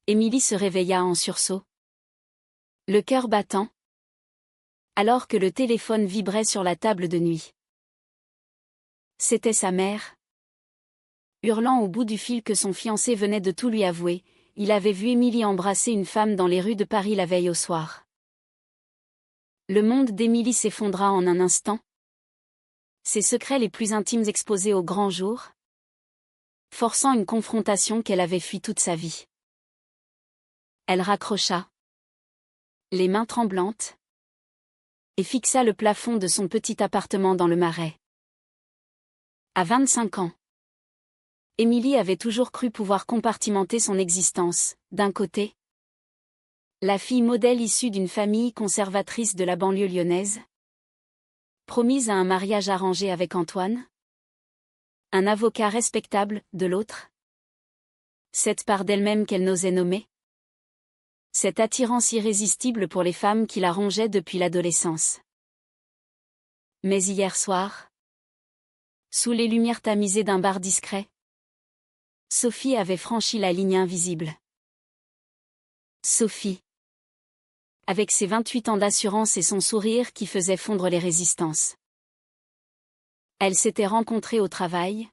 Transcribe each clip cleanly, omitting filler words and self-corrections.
Émilie se réveilla en sursaut, le cœur battant, alors que le téléphone vibrait sur la table de nuit. C'était sa mère. Hurlant au bout du fil que son fiancé venait de tout lui avouer, il avait vu Émilie embrasser une femme dans les rues de Paris la veille au soir. Le monde d'Émilie s'effondra en un instant. Ses secrets les plus intimes exposés au grand jour, forçant une confrontation qu'elle avait fui toute sa vie. Elle raccrocha, les mains tremblantes, et fixa le plafond de son petit appartement dans le Marais. À 25 ans, Émilie avait toujours cru pouvoir compartimenter son existence. D'un côté, la fille modèle issue d'une famille conservatrice de la banlieue lyonnaise, promise à un mariage arrangé avec Antoine, un avocat respectable, de l'autre, cette part d'elle-même qu'elle n'osait nommer, cette attirance irrésistible pour les femmes qui la rongeaient depuis l'adolescence. Mais hier soir, sous les lumières tamisées d'un bar discret, Sophie avait franchi la ligne invisible. Sophie, avec ses 28 ans d'assurance et son sourire qui faisait fondre les résistances. Elle s'était rencontrée au travail,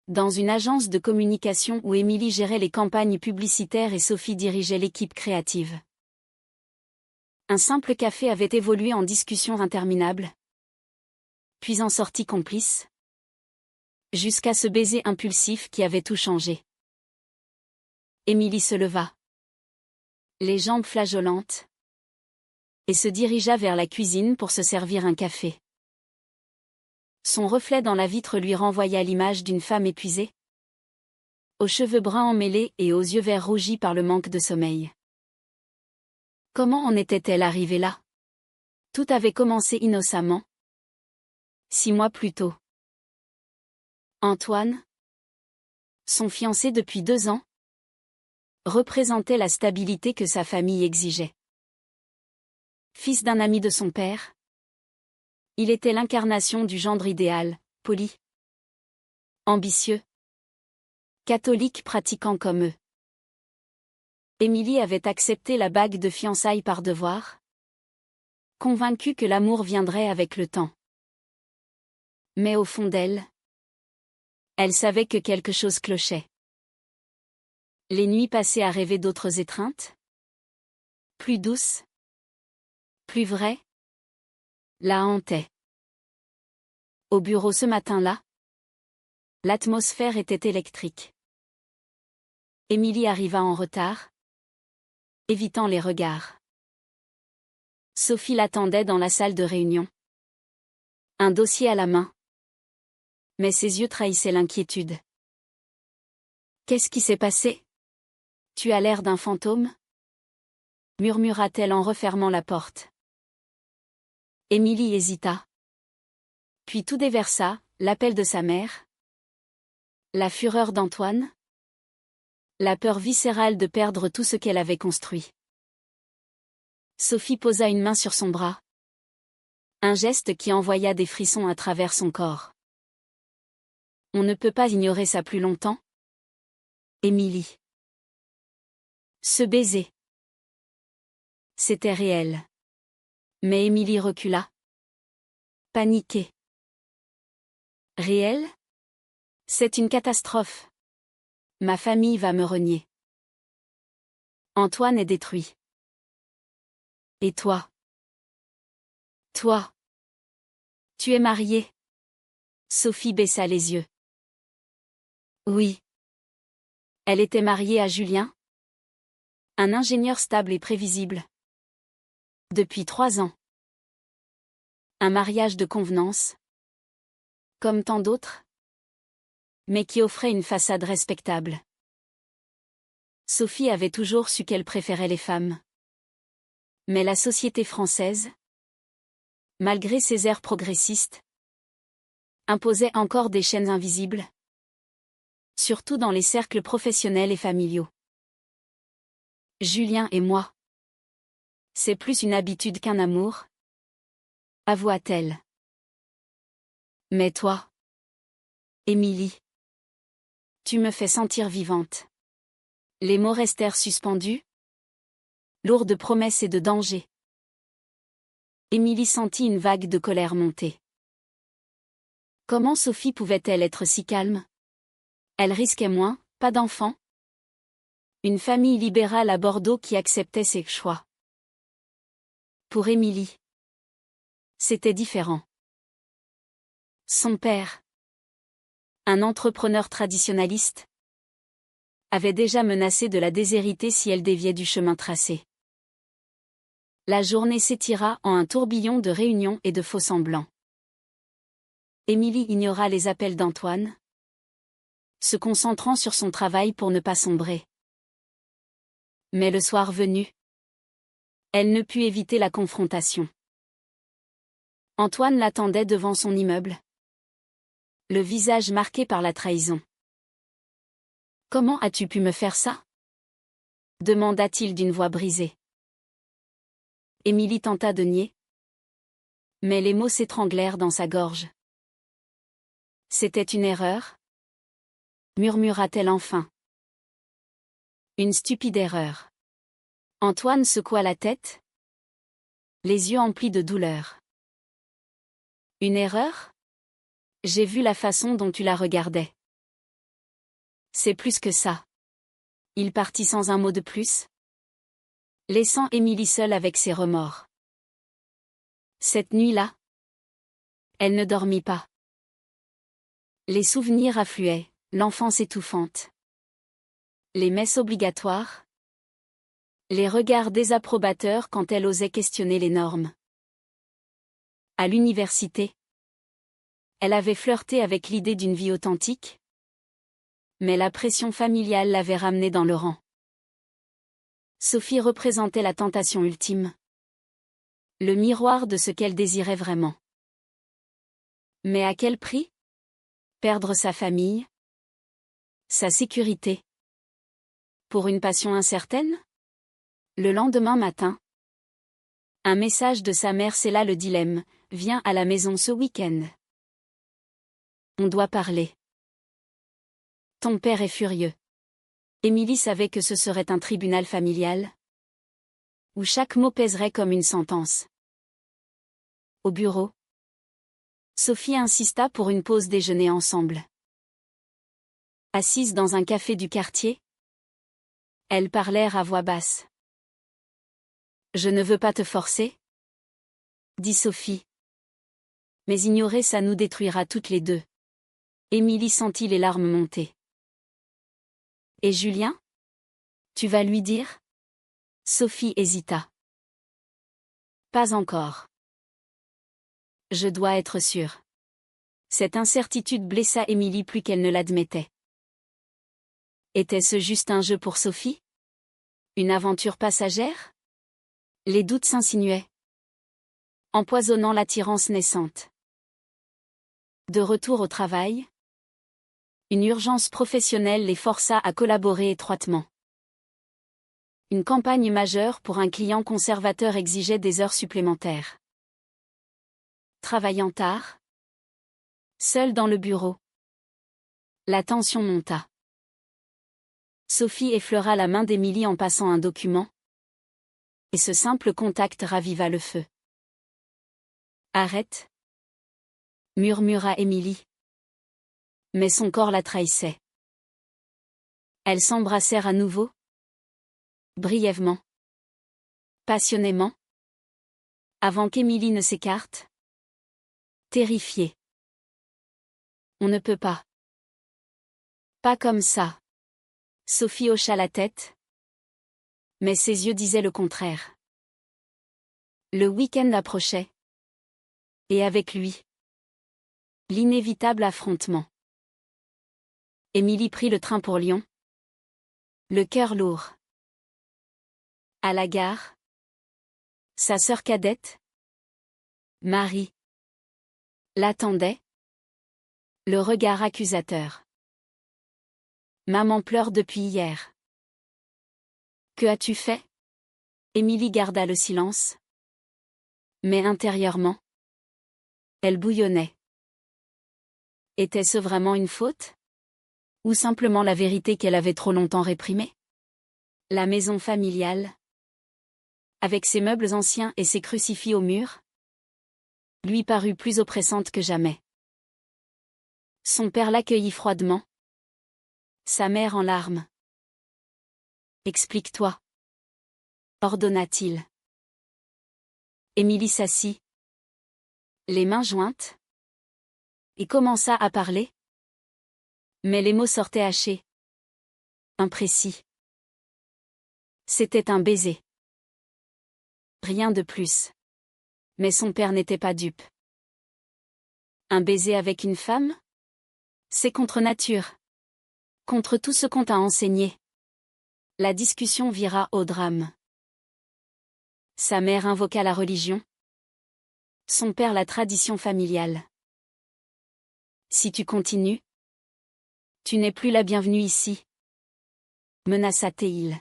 dans une agence de communication où Émilie gérait les campagnes publicitaires et Sophie dirigeait l'équipe créative. Un simple café avait évolué en discussion interminable, puis en sortie complice, jusqu'à ce baiser impulsif qui avait tout changé. Émilie se leva, les jambes flageolantes, et se dirigea vers la cuisine pour se servir un café. Son reflet dans la vitre lui renvoya l'image d'une femme épuisée, aux cheveux bruns emmêlés et aux yeux verts rougis par le manque de sommeil. Comment en était-elle arrivée là? Tout avait commencé innocemment, 6 mois plus tôt. Antoine, son fiancé depuis 2 ans, représentait la stabilité que sa famille exigeait. Fils d'un ami de son père, il était l'incarnation du gendre idéal, poli, ambitieux, catholique pratiquant comme eux. Émilie avait accepté la bague de fiançailles par devoir, convaincue que l'amour viendrait avec le temps. Mais au fond d'elle, elle savait que quelque chose clochait. Les nuits passées à rêver d'autres étreintes, plus douces, plus vraies, la hantaient. Au bureau ce matin-là, l'atmosphère était électrique. Émilie arriva en retard, évitant les regards. Sophie l'attendait dans la salle de réunion, un dossier à la main. Mais ses yeux trahissaient l'inquiétude. Qu'est-ce qui s'est passé? Tu as l'air d'un fantôme? Murmura-t-elle en refermant la porte. Émilie hésita. Puis tout déversa, l'appel de sa mère, la fureur d'Antoine, la peur viscérale de perdre tout ce qu'elle avait construit. Sophie posa une main sur son bras. Un geste qui envoya des frissons à travers son corps. On ne peut pas ignorer ça plus longtemps. Émilie. Ce baiser. C'était réel. Mais Émilie recula. Paniquée. Réel? C'est une catastrophe. Ma famille va me renier. Antoine est détruit. Et toi? Toi? Tu es mariée? Sophie baissa les yeux. Oui. Elle était mariée à Julien? Un ingénieur stable et prévisible. Depuis 3 ans. Un mariage de convenance. Comme tant d'autres. Mais qui offrait une façade respectable. Sophie avait toujours su qu'elle préférait les femmes. Mais la société française, malgré ses airs progressistes, imposait encore des chaînes invisibles. Surtout dans les cercles professionnels et familiaux. Julien et moi. C'est plus une habitude qu'un amour, avoua-t-elle. Mais toi, Émilie, tu me fais sentir vivante. Les mots restèrent suspendus, lourds de promesses et de dangers. Émilie sentit une vague de colère monter. Comment Sophie pouvait-elle être si calme? Elle risquait moins, pas d'enfants. Une famille libérale à Bordeaux qui acceptait ses choix. Pour Émilie, c'était différent. Son père, un entrepreneur traditionnaliste, avait déjà menacé de la déshériter si elle déviait du chemin tracé. La journée s'étira en un tourbillon de réunions et de faux-semblants. Émilie ignora les appels d'Antoine, se concentrant sur son travail pour ne pas sombrer. Mais le soir venu, elle ne put éviter la confrontation. Antoine l'attendait devant son immeuble, le visage marqué par la trahison. « Comment as-tu pu me faire ça ?» demanda-t-il d'une voix brisée. Émilie tenta de nier, mais les mots s'étranglèrent dans sa gorge. « C'était une erreur ?» murmura-t-elle enfin. « Une stupide erreur. » Antoine secoua la tête, les yeux emplis de douleur. « Une erreur ? J'ai vu la façon dont tu la regardais. » C'est plus que ça. Il partit sans un mot de plus, laissant Émilie seule avec ses remords. Cette nuit-là, elle ne dormit pas. Les souvenirs affluaient, l'enfance étouffante. Les messes obligatoires. Les regards désapprobateurs quand elle osait questionner les normes. À l'université, elle avait flirté avec l'idée d'une vie authentique, mais la pression familiale l'avait ramenée dans le rang. Sophie représentait la tentation ultime, le miroir de ce qu'elle désirait vraiment. Mais à quel prix? Perdre sa famille, sa sécurité. Pour une passion incertaine? Le lendemain matin, un message de sa mère scella le dilemme: « Viens à la maison ce week-end. On doit parler. » Ton père est furieux. Émilie savait que ce serait un tribunal familial, où chaque mot pèserait comme une sentence. Au bureau, Sophie insista pour une pause déjeuner ensemble. Assises dans un café du quartier, elles parlèrent à voix basse. « Je ne veux pas te forcer, » dit Sophie. « Mais ignorer ça nous détruira toutes les deux. » Émilie sentit les larmes monter. « Et Julien? Tu vas lui dire? » Sophie hésita. « Pas encore. Je dois être sûre. » Cette incertitude blessa Émilie plus qu'elle ne l'admettait. Était-ce juste un jeu pour Sophie? Une aventure passagère? Les doutes s'insinuaient, empoisonnant l'attirance naissante. De retour au travail, une urgence professionnelle les força à collaborer étroitement. Une campagne majeure pour un client conservateur exigeait des heures supplémentaires. Travaillant tard, seule dans le bureau, la tension monta. Sophie effleura la main d'Émilie en passant un document, et ce simple contact raviva le feu. « Arrête !» murmura Émilie. Mais son corps la trahissait. Elles s'embrassèrent à nouveau, brièvement, passionnément, avant qu'Émilie ne s'écarte, terrifiée. « On ne peut pas. Pas comme ça. » Sophie hocha la tête, mais ses yeux disaient le contraire. Le week-end approchait, et avec lui, l'inévitable affrontement. Émilie prit le train pour Lyon, le cœur lourd. À la gare, sa sœur cadette, Marie, l'attendait, le regard accusateur. « Maman pleure depuis hier. » « Que as-tu fait ?» Émilie garda le silence. Mais intérieurement, elle bouillonnait. Était-ce vraiment une faute? Ou simplement la vérité qu'elle avait trop longtemps réprimée? La maison familiale, avec ses meubles anciens et ses crucifix au mur, lui parut plus oppressante que jamais. Son père l'accueillit froidement. Sa mère en larmes. Explique-toi, ordonna-t-il. Émilie s'assit, les mains jointes, et commença à parler. Mais les mots sortaient hachés, imprécis. C'était un baiser. Rien de plus. Mais son père n'était pas dupe. Un baiser avec une femme? C'est contre nature. Contre tout ce qu'on t'a enseigné. La discussion vira au drame. Sa mère invoqua la religion. Son père la tradition familiale. Si tu continues, tu n'es plus la bienvenue ici, menaça-t-il.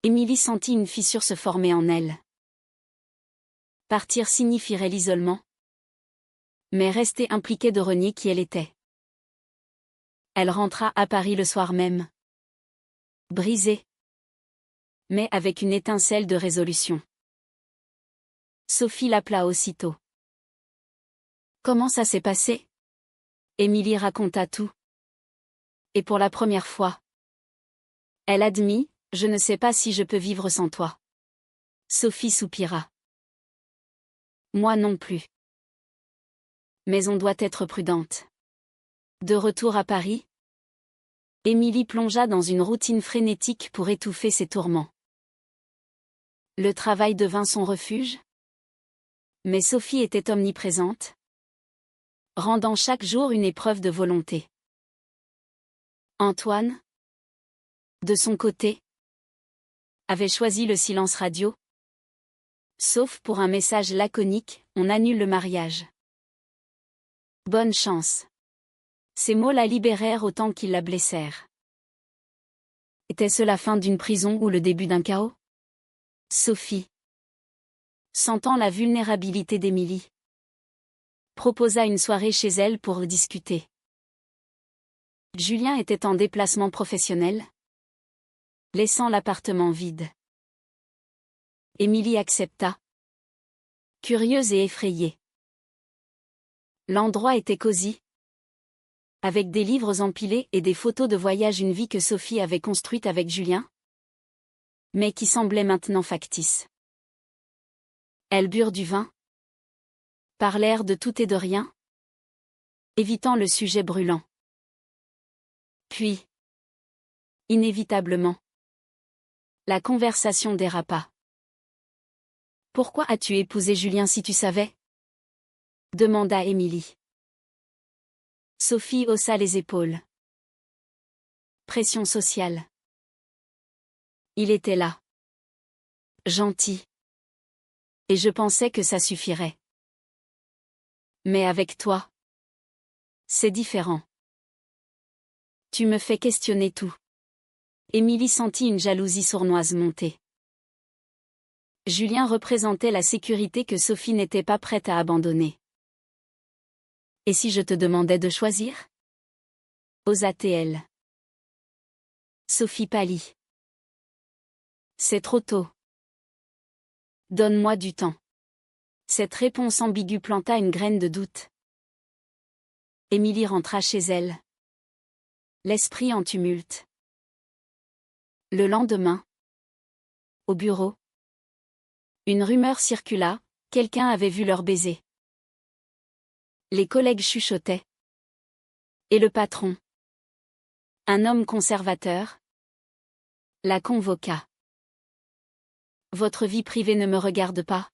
Émilie sentit une fissure se former en elle. Partir signifierait l'isolement. Mais rester impliquée de renier qui elle était. Elle rentra à Paris le soir même. Brisée. Mais avec une étincelle de résolution. Sophie l'appela aussitôt. Comment ça s'est passé? Émilie raconta tout. Et pour la première fois. Elle admit, je ne sais pas si je peux vivre sans toi. Sophie soupira. Moi non plus. Mais on doit être prudente. De retour à Paris, Émilie plongea dans une routine frénétique pour étouffer ses tourments. Le travail devint son refuge. Mais Sophie était omniprésente, rendant chaque jour une épreuve de volonté. Antoine, de son côté, avait choisi le silence radio. Sauf pour un message laconique, on annule le mariage. Bonne chance. Ces mots la libérèrent autant qu'ils la blessèrent. Était-ce la fin d'une prison ou le début d'un chaos? Sophie, sentant la vulnérabilité d'Émilie, proposa une soirée chez elle pour discuter. Julien était en déplacement professionnel, laissant l'appartement vide. Émilie accepta, curieuse et effrayée. L'endroit était cosy, avec des livres empilés et des photos de voyage, une vie que Sophie avait construite avec Julien, mais qui semblait maintenant factice. Elles burent du vin, parlèrent de tout et de rien, évitant le sujet brûlant. Puis, inévitablement, la conversation dérapa. Pourquoi as-tu épousé Julien si tu savais? Demanda Émilie. Sophie haussa les épaules. Pression sociale. Il était là. Gentil. Et je pensais que ça suffirait. Mais avec toi, c'est différent. Tu me fais questionner tout. Émilie sentit une jalousie sournoise monter. Julien représentait la sécurité que Sophie n'était pas prête à abandonner. Et si je te demandais de choisir? Osa-t-elle. Sophie pâlit. C'est trop tôt. Donne-moi du temps. Cette réponse ambiguë planta une graine de doute. Émilie rentra chez elle, l'esprit en tumulte. Le lendemain, au bureau, une rumeur circula, quelqu'un avait vu leur baiser. Les collègues chuchotaient. Et le patron, un homme conservateur, la convoqua. Votre vie privée ne me regarde pas.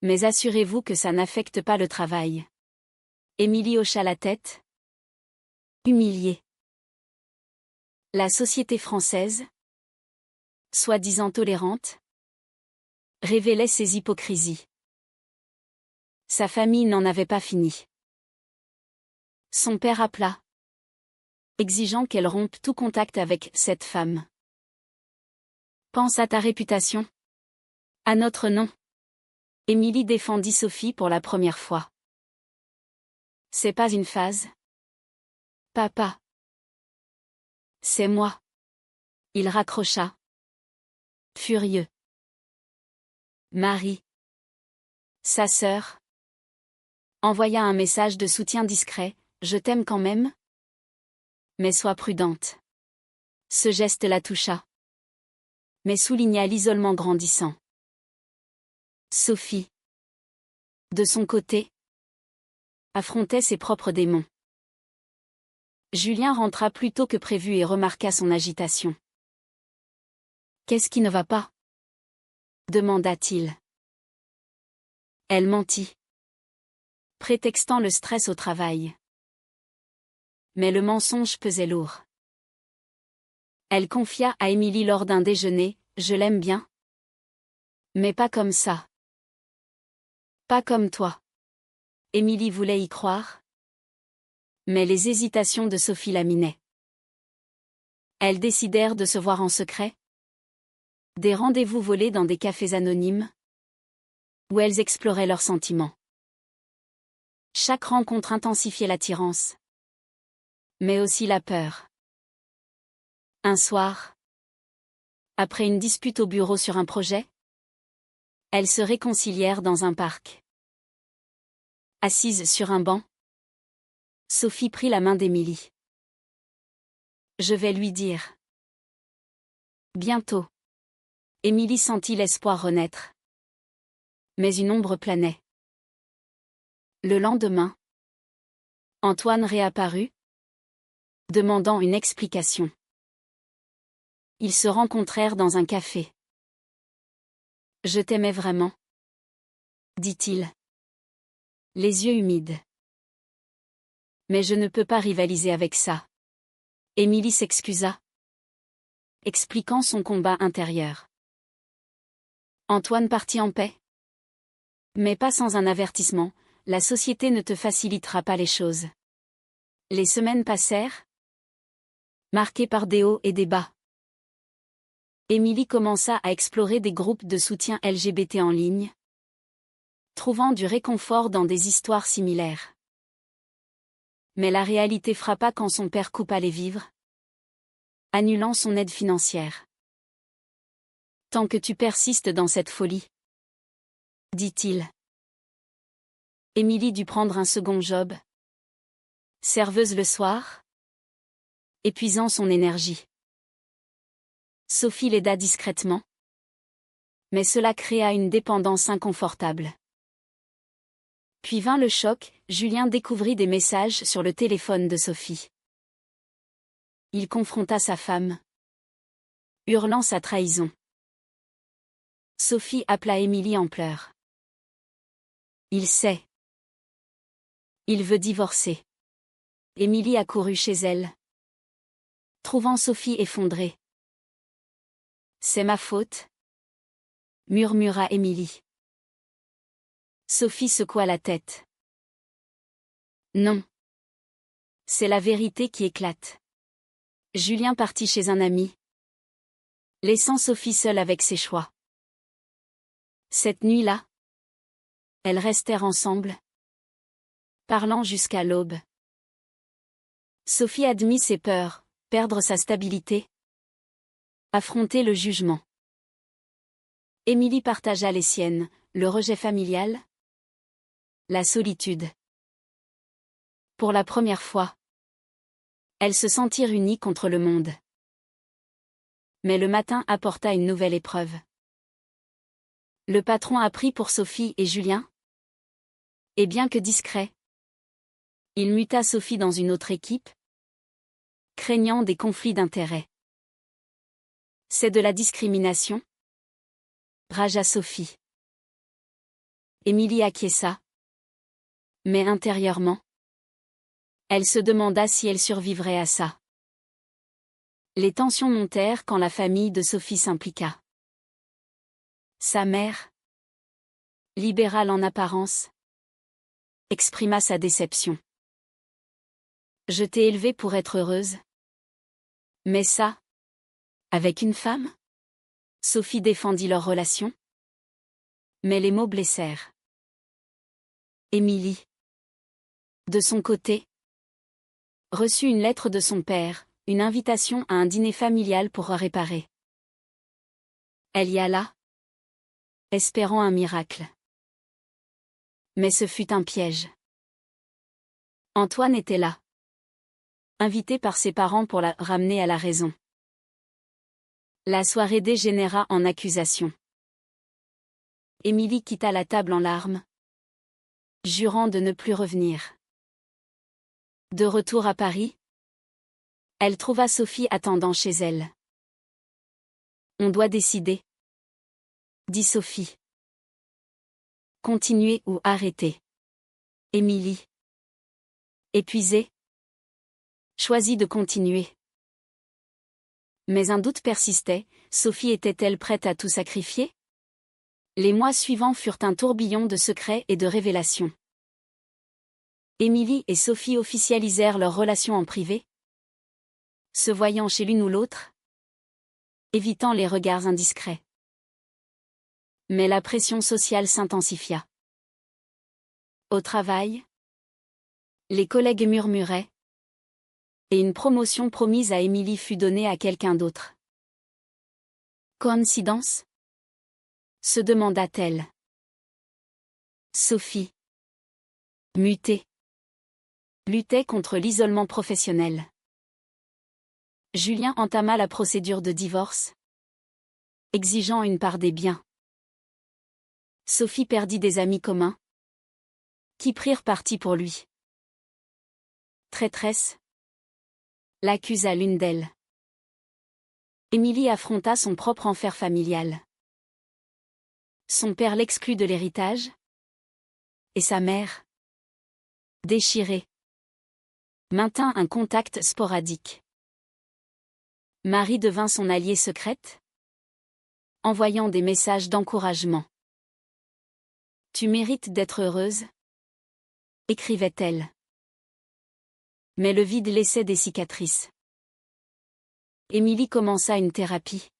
Mais assurez-vous que ça n'affecte pas le travail. Émilie hocha la tête. Humiliée. La société française, soi-disant tolérante, révélait ses hypocrisies. Sa famille n'en avait pas fini. Son père appela, exigeant qu'elle rompe tout contact avec cette femme. Pense à ta réputation. À notre nom. Émilie défendit Sophie pour la première fois. C'est pas une phase. Papa. C'est moi. Il raccrocha. Furieux. Marie, sa sœur, envoya un message de soutien discret. Je t'aime quand même. Mais sois prudente. Ce geste la toucha, mais souligna l'isolement grandissant. Sophie, de son côté, affrontait ses propres démons. Julien rentra plus tôt que prévu et remarqua son agitation. « Qu'est-ce qui ne va pas ?» demanda-t-il. Elle mentit, prétextant le stress au travail. Mais le mensonge pesait lourd. Elle confia à Émilie lors d'un déjeuner, « Je l'aime bien. Mais pas comme ça. Pas comme toi. » Émilie voulait y croire. Mais les hésitations de Sophie la minaient. Elles décidèrent de se voir en secret. Des rendez-vous volés dans des cafés anonymes, où elles exploraient leurs sentiments. Chaque rencontre intensifiait l'attirance, mais aussi la peur. Un soir, après une dispute au bureau sur un projet, elles se réconcilièrent dans un parc. Assise sur un banc, Sophie prit la main d'Émilie. « Je vais lui dire. » Bientôt. Émilie sentit l'espoir renaître. Mais une ombre planait. Le lendemain, Antoine réapparut, demandant une explication. Ils se rencontrèrent dans un café. « Je t'aimais vraiment, » dit-il, les yeux humides. « Mais je ne peux pas rivaliser avec ça. » Émilie s'excusa, expliquant son combat intérieur. Antoine partit en paix. Mais pas sans un avertissement, la société ne te facilitera pas les choses. Les semaines passèrent, marquées par des hauts et des bas. Émilie commença à explorer des groupes de soutien LGBT en ligne, trouvant du réconfort dans des histoires similaires. Mais la réalité frappa quand son père coupa les vivres, annulant son aide financière. « Tant que tu persistes dans cette folie, » dit-il. Émilie dut prendre un second job, serveuse le soir, épuisant son énergie. Sophie l'aida discrètement, mais cela créa une dépendance inconfortable. Puis vint le choc, Julien découvrit des messages sur le téléphone de Sophie. Il confronta sa femme, hurlant sa trahison. Sophie appela Émilie en pleurs. Il sait. Il veut divorcer. Émilie accourut chez elle, trouvant Sophie effondrée. C'est ma faute, murmura Émilie. Sophie secoua la tête. Non. C'est la vérité qui éclate. Julien partit chez un ami, laissant Sophie seule avec ses choix. Cette nuit-là, elles restèrent ensemble, parlant jusqu'à l'aube. Sophie admit ses peurs, perdre sa stabilité, affronter le jugement. Émilie partagea les siennes, le rejet familial, la solitude. Pour la première fois, elles se sentirent unies contre le monde. Mais le matin apporta une nouvelle épreuve. Le patron apprit pour Sophie et Julien. Et bien que discret, il muta Sophie dans une autre équipe, craignant des conflits d'intérêts. C'est de la discrimination, ragea Sophie. Émilie acquiesça. Mais intérieurement, elle se demanda si elle survivrait à ça. Les tensions montèrent quand la famille de Sophie s'impliqua. Sa mère, libérale en apparence, exprima sa déception. « Je t'ai élevée pour être heureuse. Mais ça, avec une femme ?» Sophie défendit leur relation. Mais les mots blessèrent. Émilie, de son côté, reçut une lettre de son père, une invitation à un dîner familial pour réparer. Elle y alla, espérant un miracle. Mais ce fut un piège. Antoine était là, invité par ses parents pour la ramener à la raison. La soirée dégénéra en accusation. Émilie quitta la table en larmes, jurant de ne plus revenir. De retour à Paris, elle trouva Sophie attendant chez elle. On doit décider, dit Sophie. Continuer ou arrêter. Émilie, épuisée, choisit de continuer. Mais un doute persistait, Sophie était-elle prête à tout sacrifier? Les mois suivants furent un tourbillon de secrets et de révélations. Émilie et Sophie officialisèrent leur relation en privé, se voyant chez l'une ou l'autre, évitant les regards indiscrets. Mais la pression sociale s'intensifia. Au travail, les collègues murmuraient, et une promotion promise à Émilie fut donnée à quelqu'un d'autre. Coïncidence? Se demanda-t-elle. Sophie, mutée, luttait contre l'isolement professionnel. Julien entama la procédure de divorce, exigeant une part des biens. Sophie perdit des amis communs, qui prirent parti pour lui. Traîtresse, l'accusa l'une d'elles. Émilie affronta son propre enfer familial. Son père l'exclut de l'héritage, et sa mère, déchirée, maintint un contact sporadique. Marie devint son alliée secrète, envoyant des messages d'encouragement. Tu mérites d'être heureuse, écrivait-elle. Mais le vide laissait des cicatrices. Émilie commença une thérapie,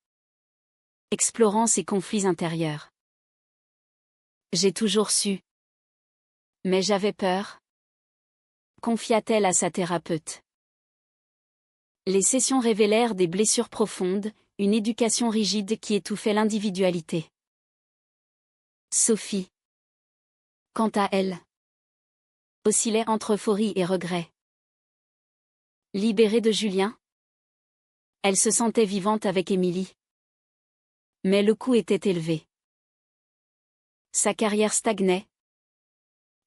explorant ses conflits intérieurs. J'ai toujours su. Mais j'avais peur, confia-t-elle à sa thérapeute. Les sessions révélèrent des blessures profondes, une éducation rigide qui étouffait l'individualité. Sophie, quant à elle, oscillait entre euphorie et regret. Libérée de Julien, elle se sentait vivante avec Émilie. Mais le coût était élevé. Sa carrière stagnait,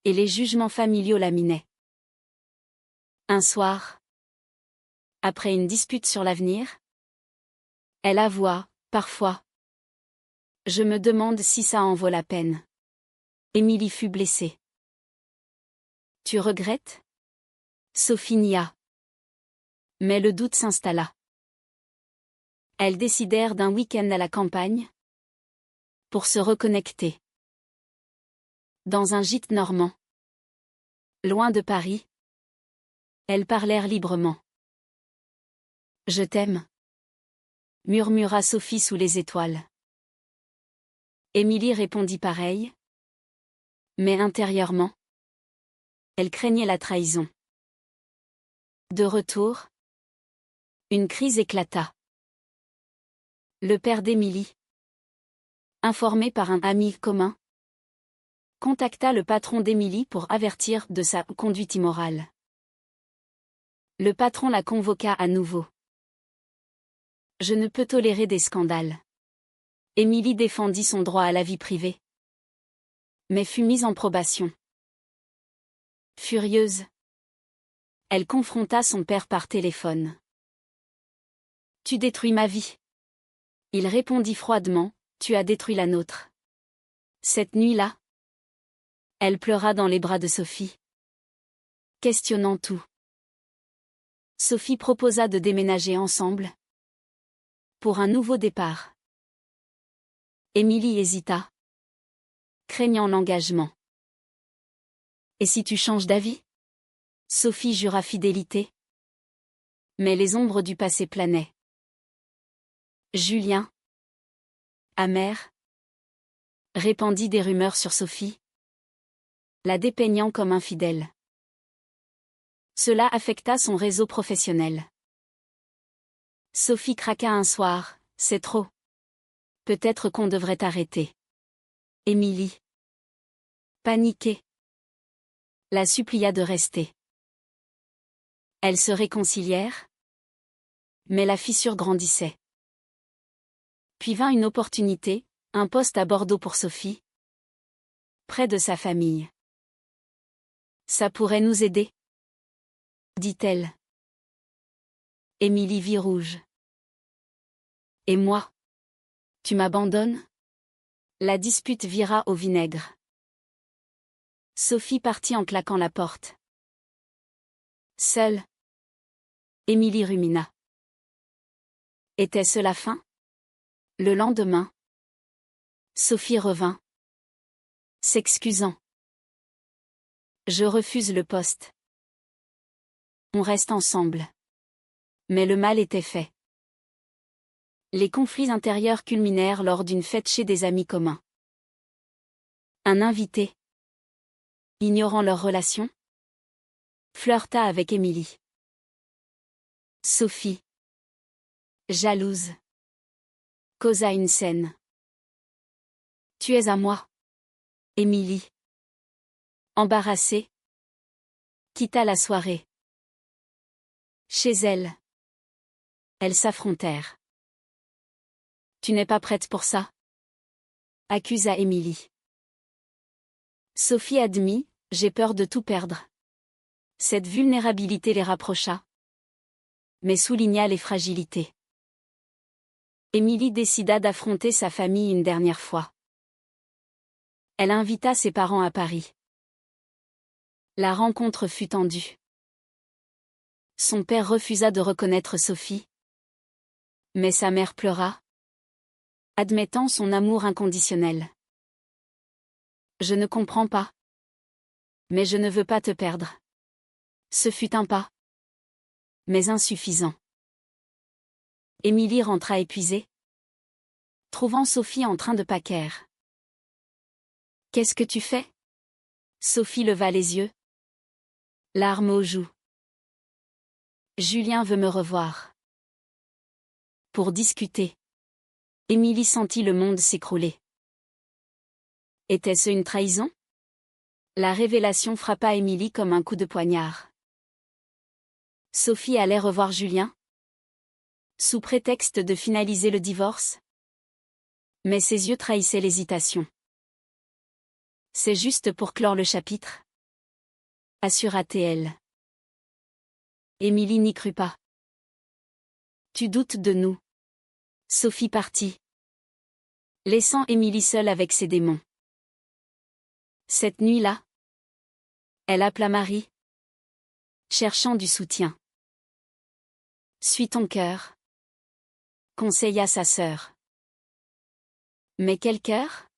et les jugements familiaux la minaient. Un soir, après une dispute sur l'avenir, elle avoua, parfois. Je me demande si ça en vaut la peine. Émilie fut blessée. Tu regrettes? Sophie nia. Mais le doute s'installa. Elles décidèrent d'un week-end à la campagne, pour se reconnecter. Dans un gîte normand, loin de Paris, elles parlèrent librement. Je t'aime, murmura Sophie sous les étoiles. Émilie répondit pareil, mais intérieurement, elle craignait la trahison. De retour, une crise éclata. Le père d'Émilie, informé par un ami commun, contacta le patron d'Émilie pour avertir de sa conduite immorale. Le patron la convoqua à nouveau. Je ne peux tolérer des scandales. Émilie défendit son droit à la vie privée, mais fut mise en probation. Furieuse, elle confronta son père par téléphone. Tu détruis ma vie. Il répondit froidement, tu as détruit la nôtre. Cette nuit-là, elle pleura dans les bras de Sophie, questionnant tout. Sophie proposa de déménager ensemble, pour un nouveau départ. Émilie hésita, craignant l'engagement. Et si tu changes d'avis? Sophie jura fidélité. Mais les ombres du passé planaient. Julien, amer, répandit des rumeurs sur Sophie, la dépeignant comme infidèle. Cela affecta son réseau professionnel. Sophie craqua un soir, c'est trop. Peut-être qu'on devrait arrêter. Émilie, paniquée, la supplia de rester. Elles se réconcilièrent, mais la fissure grandissait. Puis vint une opportunité, un poste à Bordeaux pour Sophie, près de sa famille. Ça pourrait nous aider, dit-elle. Émilie vit rouge. Et moi? Tu m'abandonnes? La dispute vira au vinaigre. Sophie partit en claquant la porte. Seule. Émilie rumina. Était-ce la fin? Le lendemain, Sophie revint, s'excusant. Je refuse le poste. On reste ensemble. Mais le mal était fait. Les conflits intérieurs culminèrent lors d'une fête chez des amis communs. Un invité, ignorant leur relation, flirta avec Émilie. Sophie, jalouse, causa une scène. Tu es à moi. Émilie, embarrassée, quitta la soirée. Chez elle, elles s'affrontèrent. Tu n'es pas prête pour ça? Accusa Émilie. Sophie admit, j'ai peur de tout perdre. Cette vulnérabilité les rapprocha, mais souligna les fragilités. Émilie décida d'affronter sa famille une dernière fois. Elle invita ses parents à Paris. La rencontre fut tendue. Son père refusa de reconnaître Sophie. Mais sa mère pleura, admettant son amour inconditionnel. Je ne comprends pas. Mais je ne veux pas te perdre. Ce fut un pas, mais insuffisant. Émilie rentra épuisée, trouvant Sophie en train de pâquer. Qu'est-ce que tu fais? Sophie leva les yeux, larmes aux joues. Julien veut me revoir. Pour discuter. Émilie sentit le monde s'écrouler. Était-ce une trahison? La révélation frappa Émilie comme un coup de poignard. Sophie allait revoir Julien, sous prétexte de finaliser le divorce. Mais ses yeux trahissaient l'hésitation. C'est juste pour clore le chapitre, assura-t-elle. Émilie n'y crut pas. Tu doutes de nous. Sophie partit, laissant Émilie seule avec ses démons. Cette nuit-là, elle appela Marie, cherchant du soutien. Suis ton cœur, conseilla sa sœur. Mais quel cœur?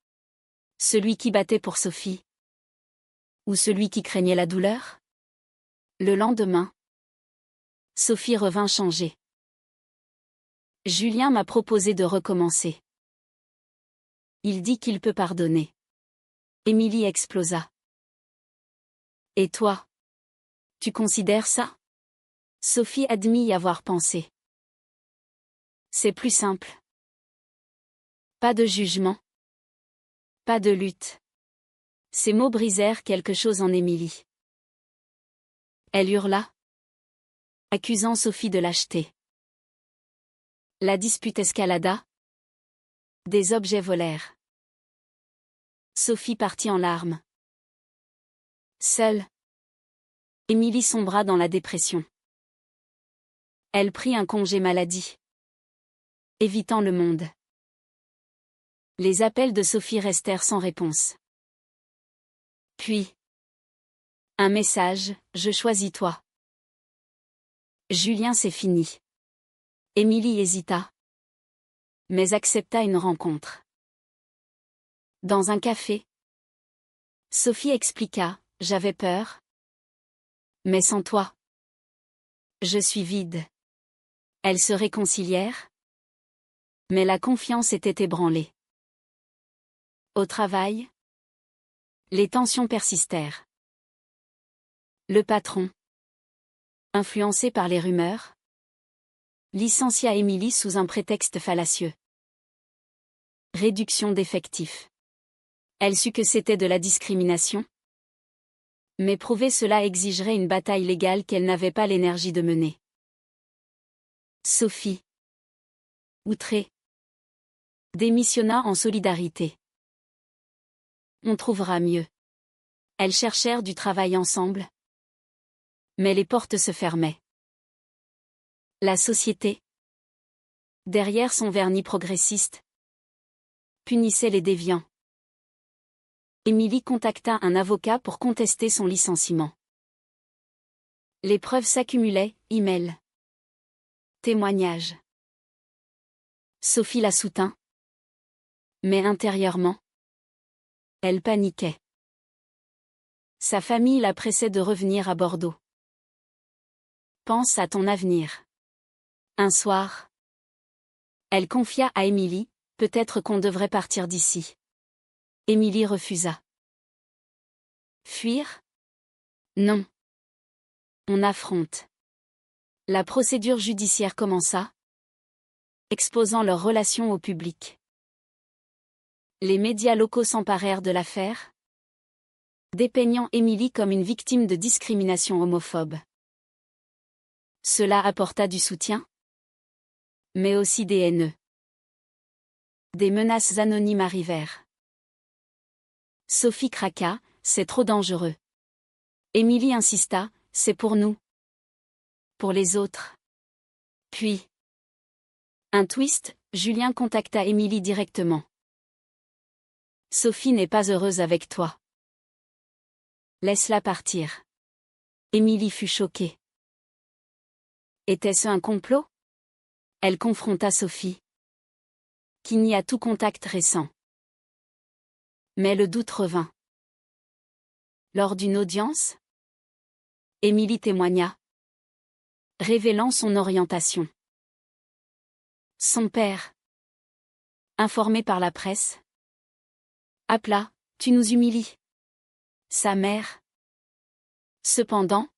Celui qui battait pour Sophie? Ou celui qui craignait la douleur? Le lendemain, Sophie revint changée. Julien m'a proposé de recommencer. Il dit qu'il peut pardonner. Émilie explosa. Et toi? Tu considères ça? Sophie admit y avoir pensé. C'est plus simple. Pas de jugement. Pas de lutte. Ces mots brisèrent quelque chose en Émilie. Elle hurla, accusant Sophie de lâcheté. La dispute escalada. Des objets volèrent. Sophie partit en larmes. Seule, Émilie sombra dans la dépression. Elle prit un congé maladie, évitant le monde. Les appels de Sophie restèrent sans réponse. Puis, un message, je choisis toi. Julien, c'est fini. Émilie hésita, mais accepta une rencontre. Dans un café, Sophie expliqua, j'avais peur. Mais sans toi, je suis vide. Elles se réconcilièrent, mais la confiance était ébranlée. Au travail, les tensions persistèrent. Le patron, influencé par les rumeurs, Licencia Émilie sous un prétexte fallacieux. Réduction d'effectifs. Elle sut que c'était de la discrimination. Mais prouver cela exigerait une bataille légale qu'elle n'avait pas l'énergie de mener. Sophie, outrée, démissionna en solidarité. On trouvera mieux. Elles cherchèrent du travail ensemble. Mais les portes se fermaient. La société, derrière son vernis progressiste, punissait les déviants. Émilie contacta un avocat pour contester son licenciement. Les preuves s'accumulaient, emails, témoignages. Sophie la soutint. Mais intérieurement, elle paniquait. Sa famille la pressait de revenir à Bordeaux. Pense à ton avenir. Un soir, elle confia à Émilie, peut-être qu'on devrait partir d'ici. Émilie refusa. Fuir? Non. On affronte. La procédure judiciaire commença, exposant leur relation au public. Les médias locaux s'emparèrent de l'affaire, dépeignant Émilie comme une victime de discrimination homophobe. Cela apporta du soutien, mais aussi des haineux. Des menaces anonymes arrivèrent. Sophie craqua, c'est trop dangereux. Émilie insista, c'est pour nous. Pour les autres. Puis, un twist, Julien contacta Émilie directement. Sophie n'est pas heureuse avec toi. Laisse-la partir. Émilie fut choquée. Était-ce un complot? Elle confronta Sophie, qui nia tout contact récent. Mais le doute revint. Lors d'une audience, Émilie témoigna, révélant son orientation. Son père, informé par la presse, appela, tu nous humilies. Sa mère, cependant,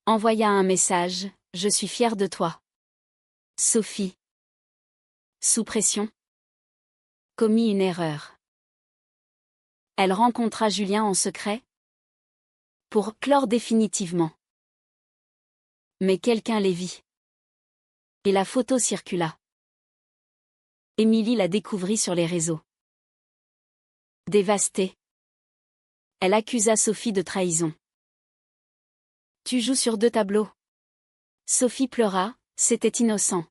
envoya un message, je suis fière de toi. Sophie, sous pression, commis une erreur. Elle rencontra Julien en secret, pour clore définitivement. Mais quelqu'un les vit. Et la photo circula. Émilie la découvrit sur les réseaux. Dévastée, elle accusa Sophie de trahison. Tu joues sur deux tableaux. Sophie pleura, c'était innocent.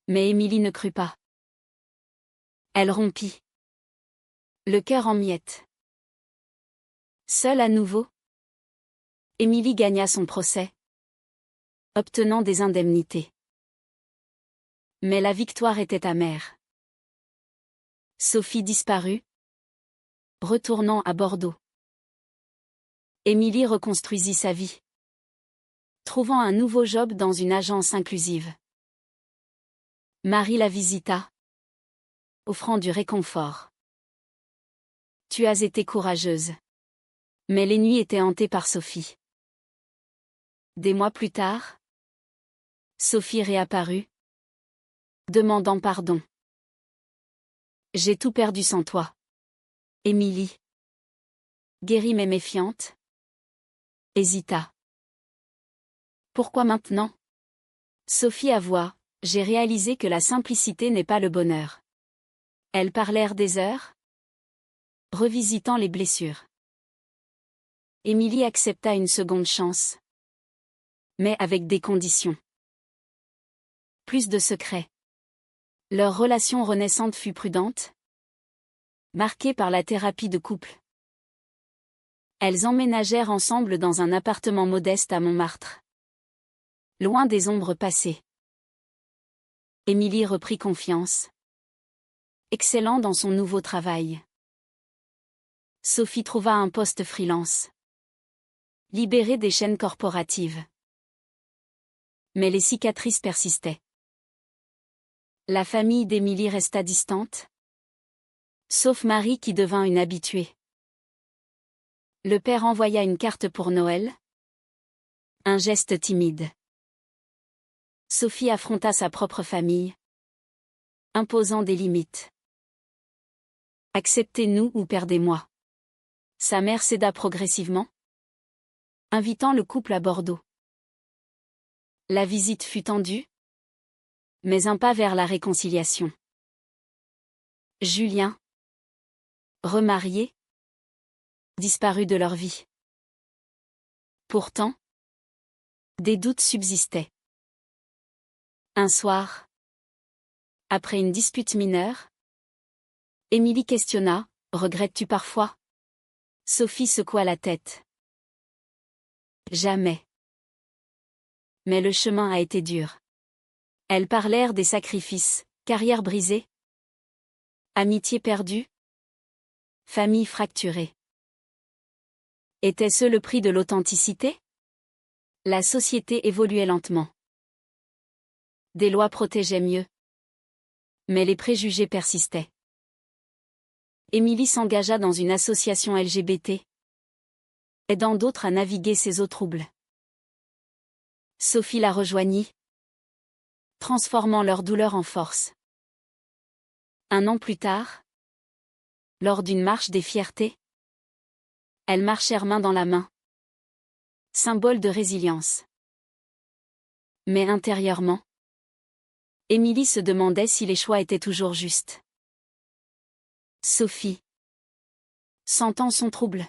Mais Émilie ne crut pas. Elle rompit. Le cœur en miettes. Seule à nouveau, Émilie gagna son procès, obtenant des indemnités. Mais la victoire était amère. Sophie disparut, retournant à Bordeaux. Émilie reconstruisit sa vie, trouvant un nouveau job dans une agence inclusive. Marie la visita, offrant du réconfort. Tu as été courageuse. Mais les nuits étaient hantées par Sophie. Des mois plus tard, Sophie réapparut, demandant pardon. J'ai tout perdu sans toi. Émilie, guérie mais méfiante, hésita. Pourquoi maintenant? Sophie avoua, j'ai réalisé que la simplicité n'est pas le bonheur. Elles parlèrent des heures, revisitant les blessures. Émilie accepta une seconde chance. Mais avec des conditions. Plus de secrets. Leur relation renaissante fut prudente, marquée par la thérapie de couple. Elles emménagèrent ensemble dans un appartement modeste à Montmartre. Loin des ombres passées. Émilie reprit confiance, excellant dans son nouveau travail. Sophie trouva un poste freelance, libérée des chaînes corporatives. Mais les cicatrices persistaient. La famille d'Émilie resta distante, sauf Marie qui devint une habituée. Le père envoya une carte pour Noël. Un geste timide. Sophie affronta sa propre famille, imposant des limites. Acceptez-nous ou perdez-moi. Sa mère céda progressivement, invitant le couple à Bordeaux. La visite fut tendue, mais un pas vers la réconciliation. Julien, remarié, disparut de leur vie. Pourtant, des doutes subsistaient. Un soir, après une dispute mineure, Émilie questionna: « Regrettes-tu parfois ?» Sophie secoua la tête. Jamais. Mais le chemin a été dur. Elles parlèrent des sacrifices, carrière brisée, amitié perdue, famille fracturée. Était-ce le prix de l'authenticité? La société évoluait lentement. Des lois protégeaient mieux. Mais les préjugés persistaient. Émilie s'engagea dans une association LGBT, aidant d'autres à naviguer ces eaux troubles. Sophie la rejoignit, transformant leur douleur en force. Un an plus tard, lors d'une marche des fiertés, elles marchèrent main dans la main, symbole de résilience. Mais intérieurement, Émilie se demandait si les choix étaient toujours justes. Sophie, sentant son trouble,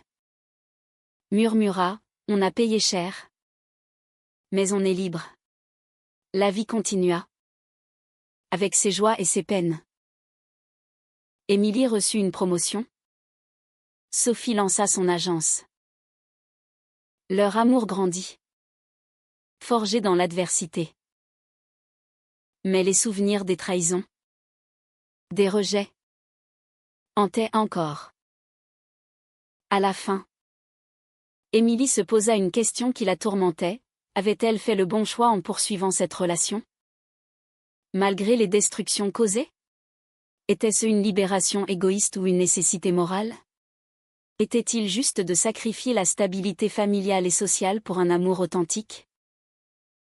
murmura: « On a payé cher. Mais on est libre. » La vie continua, avec ses joies et ses peines. Émilie reçut une promotion. Sophie lança son agence. Leur amour grandit, forgé dans l'adversité. Mais les souvenirs des trahisons, des rejets, hantaient encore. À la fin, Émilie se posa une question qui la tourmentait: avait-elle fait le bon choix en poursuivant cette relation? Malgré les destructions causées? Était-ce une libération égoïste ou une nécessité morale? Était-il juste de sacrifier la stabilité familiale et sociale pour un amour authentique?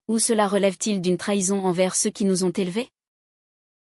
Ou cela relève-t-il d'une trahison envers ceux qui nous ont élevés?